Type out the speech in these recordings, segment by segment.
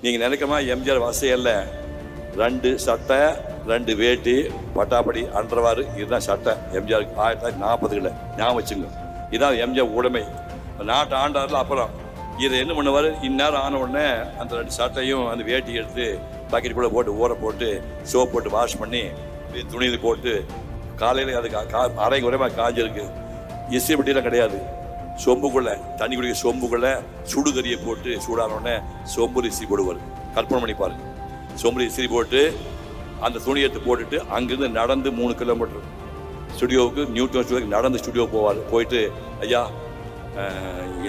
நீங்கள் நினைக்கிறமா எம்ஜிஆர் வசையல்ல 2 சட்டை 2 வேட்டி பட்டாப்படி அன்றவாறு இதுதான் சட்டை எம்ஜிஆருக்கு 1940களில் ஞாபகம் வச்சுங்க. இதான் எம்ஜிஆர் உடைமை. நாட்டை ஆண்டாரில் அப்புறம் இதை என்ன பண்ணுவார், இந்நேரம் ஆன உடனே அந்த 2 சட்டையும் அந்த வேட்டி எடுத்து பாக்கெட் கூட போட்டு ஊற போட்டு சோப் போட்டு வாஷ் பண்ணி துணியில் போட்டு காலையில் அது அரைக்கு உரைமாக காஞ்சிருக்கு. இசை பெட்டியெல்லாம் கிடையாது. சொம்புக்குள்ளே தண்ணி குடிக்க சொம்புக்குள்ளே சுடுகரியை போட்டு சூடானோடனே சொம்பு இஸ்திரி போடுவார். கற்பனை பண்ணி பாருங்க. சொம்பு இஸ்திரி போட்டு அந்த துணி எடுத்து போட்டுட்டு அங்கேருந்து நடந்து 3 கிலோமீட்டர் ஸ்டுடியோவுக்கு நியூட்டன் ஸ்டுடியோவுக்கு நடந்து ஸ்டுடியோ போவார். போயிட்டு ஐயா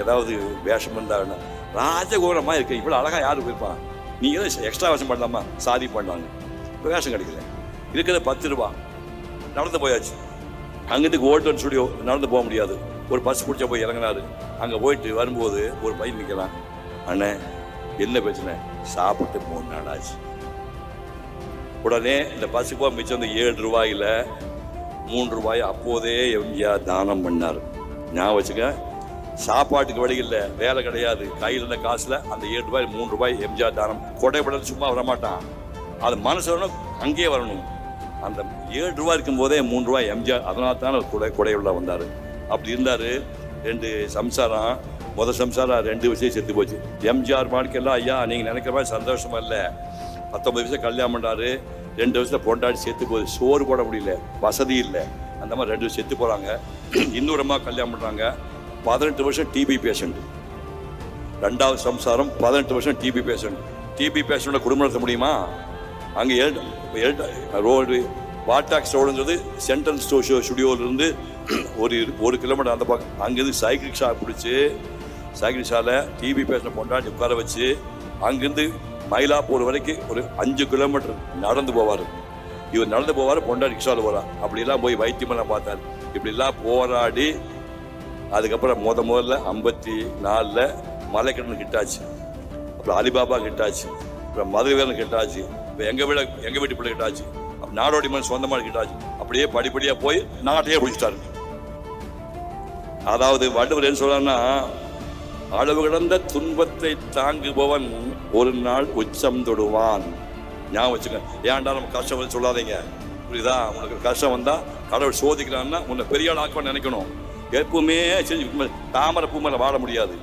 ஏதாவது வேஷம் இருந்தாருன்னா ராஜகோரமாக இருக்கு, இவ்வளோ அழகாக யார் போயிருப்பான், நீங்கள் தான் எக்ஸ்ட்ரா வேஷம் பண்ணலாமா, சாதி பண்ணாங்க. இப்போ வேஷம் கிடைக்கல, இருக்கிறது 10 ரூபா. நடந்து போயாச்சு. அங்கேருந்து ஓல்டன் ஸ்டுடியோ நடந்து போக முடியாது. ஒரு பஸ் பிடிச்சா போய் இறங்கினாரு. அங்கே போயிட்டு வரும்போது ஒரு பையன் நிற்கலாம். அண்ணே என்ன பிரச்சனை, சாப்பிட்டு 3 நாள் ஆச்சு. உடனே இந்த பஸ்ஸுக்கு போக மிச்சம் வந்து 7 ரூபாயில் 3 ரூபாய் அப்போதே எம்ஜிஆர் தானம் பண்ணார். ஞாபகம் வச்சுக்க. சாப்பாட்டுக்கு வழி இல்லை, வேலை கிடையாது, கையில் இருந்த காசில் அந்த 7 ரூபாய் 3 ரூபாய் எம்ஜிஆர் தானம். கொடைப்படல் சும்மா வரமாட்டான், அது மனசு வரணும், அங்கேயே வரணும். அந்த 7 ரூபாய் இருக்கும்போதே 3 ரூபாய் எம்ஜிஆர், அதனால தான் கொடையுள்ள வந்தார். அப்படி இருந்தார். 2 சம்சாரம், முதல் சம்சாரம் 2 விஷயம் செத்து போச்சு. எம்ஜிஆர் வாழ்க்கையெல்லாம் ஐயா நீங்கள் நினைக்கிற மாதிரி சந்தோஷமா இல்லை. 19 வயசில் கல்யாணம் பண்ணாரு, 2 வயசில் பொண்டாடி செத்து போகுது, சோறு போட முடியல, வசதி இல்லை, அந்த மாதிரி 2 செத்து போகிறாங்க. இன்னொரு அம்மா கல்யாணம் பண்ணுறாங்க, 18 வருஷம் டிபி பேஷண்ட். 2வது சம்சாரம் 18 வருஷம் டிபி பேஷண்ட். டிபி பேஷண்ட்டோட குடும்பம் நடத்த முடியுமா? அங்கே ரோடு வாட்டாக்ஸ் ரோடுங்கிறது சென்ட்ரல் ஸ்டுடியோவிலேருந்து ஒரு கிலோமீட்டர் அந்த பக்கம். அங்கேருந்து சைக்கிள் ரிக்ஷா பிடிச்சி சைக்கிள் ரிக்ஷாவில் டிபி பேஷண்ட் பொண்டாட்டி உட்கார வச்சு அங்கேருந்து மயிலாப்பூர் வரைக்கும் ஒரு 5 கிலோமீட்டர் நடந்து போவார். இவர் நடந்து போவார், பொண்டாட்டி ரிக்ஷாவில் போகிறார். அப்படிலாம் போய் வைத்தியமெல்லாம் பார்த்தார். இப்படிலாம் போராடி அதுக்கப்புறம் முதல்ல 54 மலைக்கடன் கிட்டாச்சு, அப்புறம் அலிபாபா கிட்டாச்சு, அப்புறம் மதுரவேலன் கிட்டாச்சு, இப்போ எங்கள் வீட்டு பிள்ளை கிட்டாச்சு, அப்புறம் நாடோடி மண் சொந்தமாக கிட்டாச்சு. அப்படியே படிப்படியாக போய் நாட்டையே பிடிச்சிட்டாரு. அதாவது வள்ளுவர் என்ன சொல்றாருன்னா, அளவு கடந்த துன்பத்தை தாங்குபவன் ஒரு நாள் உச்சம் தொடுவான். ஞாபகம் வச்சுக்க. ஏன்டா நம்ம கஷ்டம் வந்து சொல்லாதீங்க, புரியுதா? உனக்கு கஷ்டம் வந்தால் கடவுள் சோதிக்கிறான்னா உன்னை பெரிய ஆள் ஆக்குவான்னு நினைக்கணும். எப்பவுமே செஞ்சு தாமரை பூ மேலே வாழ முடியாது.